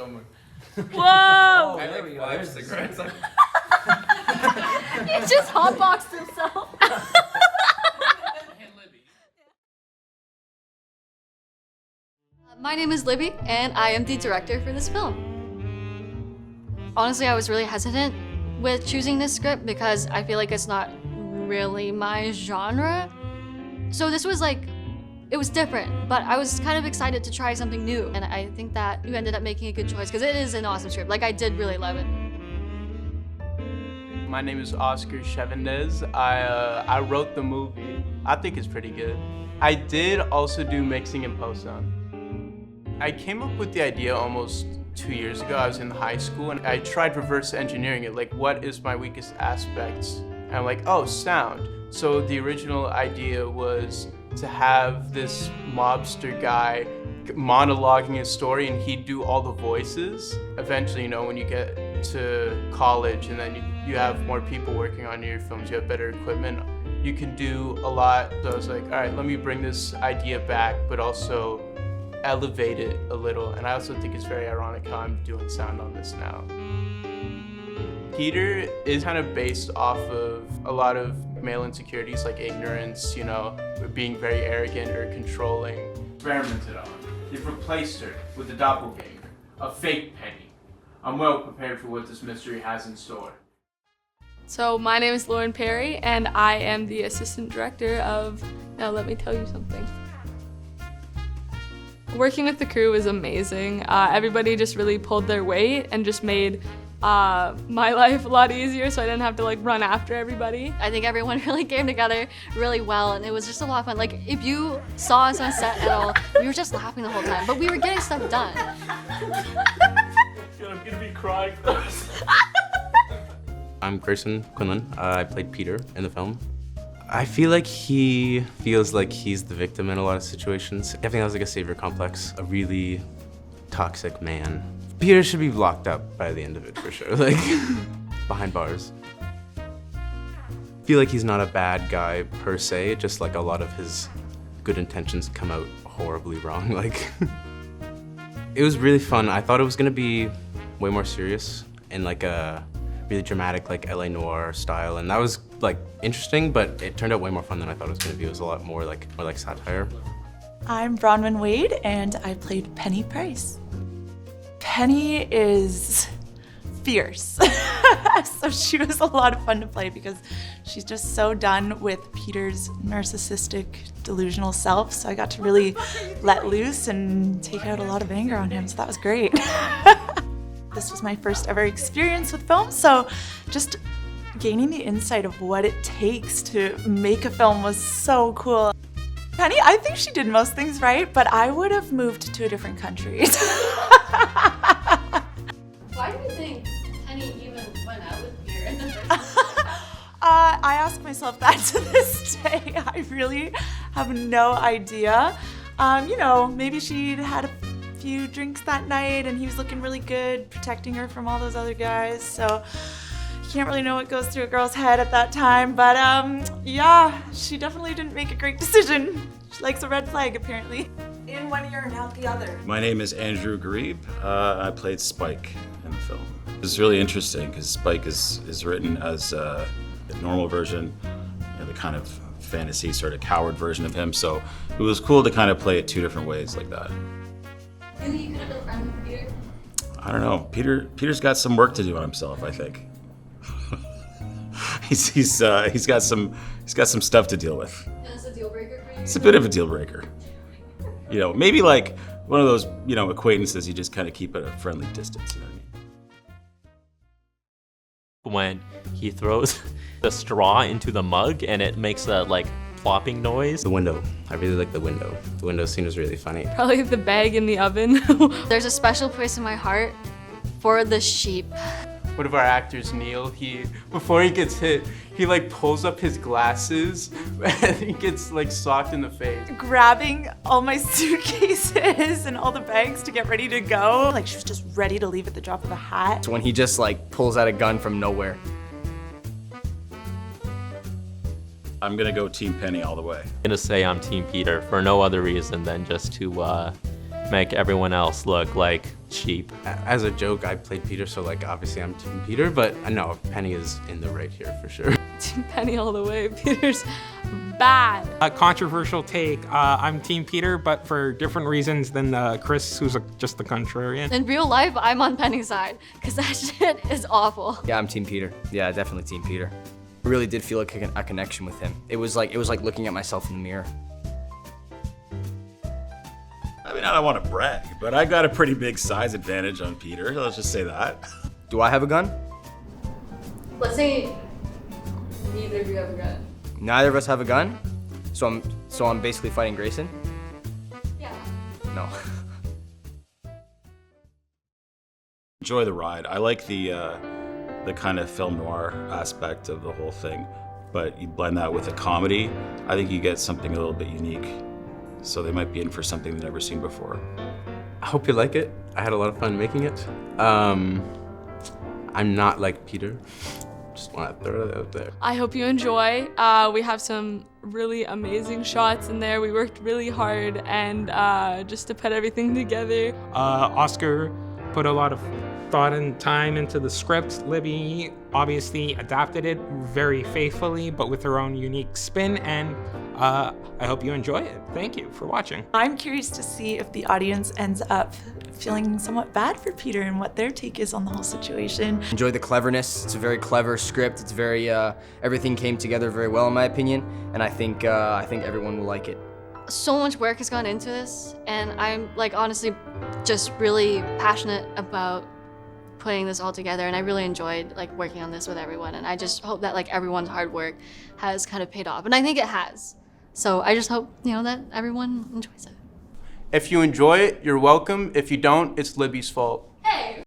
stomach. Whoa! I like 5 cigarettes. He just hotboxed himself. My name is Libby, and I am the director for this film. Honestly, I was really hesitant with choosing this script because I feel like it's not really my genre. So this was like, it was different, but I was kind of excited to try something new. And I think that you ended up making a good choice because it is an awesome script. Like, I did really love it. My name is Oscar Chevendez. I wrote the movie. I think it's pretty good. I did also do mixing and post-sound. I came up with the idea almost 2 years ago. I was in high school and I tried reverse engineering it. Like, what is my weakest aspects? And I'm like, oh, sound. So the original idea was to have this mobster guy monologuing his story and he'd do all the voices. Eventually, you know, when you get to college and then you have more people working on your films, you have better equipment, you can do a lot. So I was like, all right, let me bring this idea back, but also elevate it a little. And I also think it's very ironic how I'm doing sound on this now. Peter is kind of based off of a lot of male insecurities like ignorance, you know, being very arrogant or controlling. Experimented on. They've replaced her with a doppelganger, a fake Penny. I'm well prepared for what this mystery has in store. So my name is Lauren Perry, and I am the assistant director of Now Let Me Tell You Something. Working with the crew was amazing. Everybody just really pulled their weight and just made my life a lot easier, so I didn't have to like run after everybody. I think everyone really came together really well, and it was just a lot of fun. Like, if you saw us on set at all, we were just laughing the whole time, but we were getting stuff done. I'm gonna be crying. I'm Grayson Quinlan. I played Peter in the film. I feel like he feels like he's the victim in a lot of situations. I think that was like a savior complex, a really toxic man. Peter should be locked up by the end of it for sure, like behind bars. I feel like he's not a bad guy per se, just like a lot of his good intentions come out horribly wrong. Like, it was really fun. I thought it was gonna be way more serious and like a really dramatic, like LA noir style, and that was like interesting, but it turned out way more fun than I thought it was gonna be. It was a lot more like satire. I'm Bronwyn Wade, and I played Penny Price. Penny is fierce. So she was a lot of fun to play because she's just so done with Peter's narcissistic, delusional self. So I got to really let loose and take out a lot of anger on him. So that was great. This was my first ever experience with film. So just gaining the insight of what it takes to make a film was so cool. Penny, I think she did most things right, but I would have moved to a different country. Why do you think Penny even went out with Peter in the first place? I ask myself that to this day. I really have no idea. You know, maybe she'd had a few drinks that night and he was looking really good, protecting her from all those other guys. So you can't really know what goes through a girl's head at that time. But yeah, she definitely didn't make a great decision. She likes a red flag, apparently. In one ear and out the other. My name is Andrew Garib. I played Spike in the film. It's really interesting because Spike is written as a normal version, you know, the kind of fantasy sort of coward version of him. So it was cool to kind of play it two different ways like that. Maybe you could have been friends with Peter. I don't know. Peter's got some work to do on himself, I think. he's got some stuff to deal with. That's a deal breaker for you? It's a bit of a deal breaker. You know, maybe like one of those, you know, acquaintances you just kind of keep at a friendly distance, you know what I mean? When he throws the straw into the mug and it makes that like plopping noise. The window. I really like the window. The window scene was really funny. Probably the bag in the oven. There's a special place in my heart for the sheep. One of our actors, Neil, before he gets hit, he like pulls up his glasses and he gets like socked in the face. Grabbing all my suitcases and all the bags to get ready to go. Like, she was just ready to leave at the drop of a hat. It's when he just like pulls out a gun from nowhere. I'm gonna go Team Penny all the way. I'm gonna say I'm Team Peter for no other reason than just to make everyone else look like cheap. As a joke, I played Peter, so like obviously I'm Team Peter, but no, Penny is in the right here for sure. Team Penny all the way. Peter's bad. A controversial take. I'm Team Peter, but for different reasons than Chris, who's just the contrarian. In real life, I'm on Penny's side, because that shit is awful. Yeah, I'm Team Peter. Yeah, definitely Team Peter. I really did feel like a connection with him. It was like looking at myself in the mirror. I mean, I don't want to brag, but I got a pretty big size advantage on Peter. Let's just say that. Do I have a gun? Let's say neither of you have a gun. Neither of us have a gun? So I'm basically fighting Grayson? Yeah. No. Enjoy the ride. I like the kind of film noir aspect of the whole thing, but you blend that with a comedy, I think you get something a little bit unique. So they might be in for something they've never seen before. I hope you like it. I had a lot of fun making it. I'm not like Peter. Just want to throw that out there. I hope you enjoy. We have some really amazing shots in there. We worked really hard and just to put everything together. Oscar put a lot of thought and time into the script. Libby obviously adapted it very faithfully, but with her own unique spin, and I hope you enjoy it. Thank you for watching. I'm curious to see if the audience ends up feeling somewhat bad for Peter and what their take is on the whole situation. Enjoy the cleverness. It's a very clever script. It's very everything came together very well in my opinion, and I think everyone will like it. So much work has gone into this, and I'm like honestly just really passionate about putting this all together, and I really enjoyed like working on this with everyone, and I just hope that like everyone's hard work has kind of paid off, and I think it has. So I just hope, you know, that everyone enjoys it. If you enjoy it, you're welcome. If you don't, it's Libby's fault.